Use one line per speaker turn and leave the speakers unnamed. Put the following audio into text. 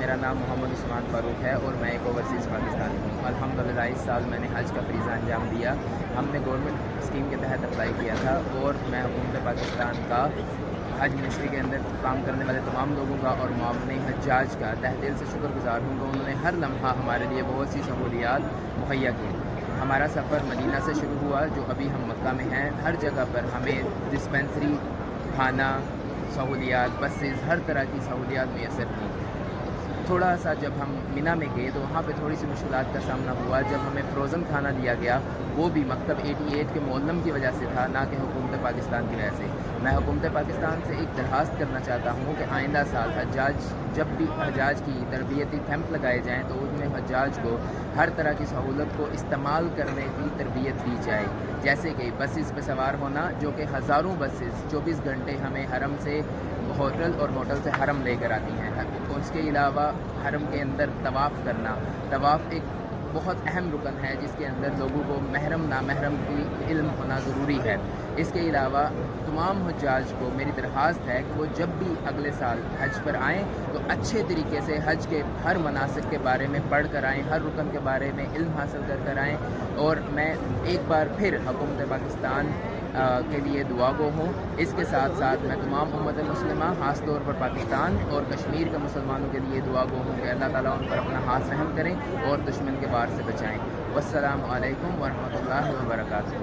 میرا نام محمد عثمان فاروق ہے اور میں ایک اوورسیز پاکستانی ہوں۔ الحمدللہ اس سال میں نے حج کا فریضہ انجام دیا۔ ہم نے گورنمنٹ اسکیم کے تحت اپلائی کیا تھا اور میں حکومت پاکستان کا حج منسٹری کے اندر کام کرنے والے تمام لوگوں کا اور معاون حجاج کا تہ دل سے شکر گزار ہوں کہ انہوں نے ہر لمحہ ہمارے لیے بہت سی سہولیات مہیا کی۔ ہمارا سفر مدینہ سے شروع ہوا، جو ابھی ہم مکہ میں ہیں۔ ہر جگہ پر ہمیں ڈسپینسری، کھانا، سہولیات، بسز، ہر طرح کی سہولیات میسر تھیں۔ تھوڑا سا جب ہم مینا میں گئے تو وہاں پہ تھوڑی سی مشکلات کا سامنا ہوا جب ہمیں فروزن کھانا دیا گیا، وہ بھی مکتب 88 کے معلم کی وجہ سے تھا، نہ کہ حکومت پاکستان کی وجہ سے۔ میں حکومت پاکستان سے ایک درخواست کرنا چاہتا ہوں کہ آئندہ سال جب بھی حجاج کی تربیتی کیمپ لگائے جائیں تو ان میں حجاج کو ہر طرح کی سہولت کو استعمال کرنے کی تربیت دی جائے، جیسے کہ بسز پہ سوار ہونا، جو کہ ہزاروں بسز 24 گھنٹے ہمیں حرم سے ہوٹل اور ہوٹل سے حرم لے کر آتی ہیں۔ اس کے علاوہ حرم کے اندر طواف کرنا، طواف ایک بہت اہم رکن ہے جس کے اندر لوگوں کو محرم نامحرم کی علم ہونا ضروری ہے۔ اس کے علاوہ تمام حجاج کو میری درخواست ہے کہ وہ جب بھی اگلے سال حج پر آئیں تو اچھے طریقے سے حج کے ہر مناسک کے بارے میں پڑھ کر آئیں، ہر رکن کے بارے میں علم حاصل کر آئیں۔ اور میں ایک بار پھر حکومت پاکستان کے لیے دعا گو ہوں۔ اس کے ساتھ ساتھ میں تمام امت مسلمہ، خاص طور پر پاکستان اور کشمیر کے مسلمانوں کے لیے دعا گو ہوں کہ اللہ تعالیٰ ان پر اپنا ہاتھ رحم کریں اور دشمن کے وار سے بچائیں۔ والسلام علیکم ورحمۃ اللہ وبرکاتہ۔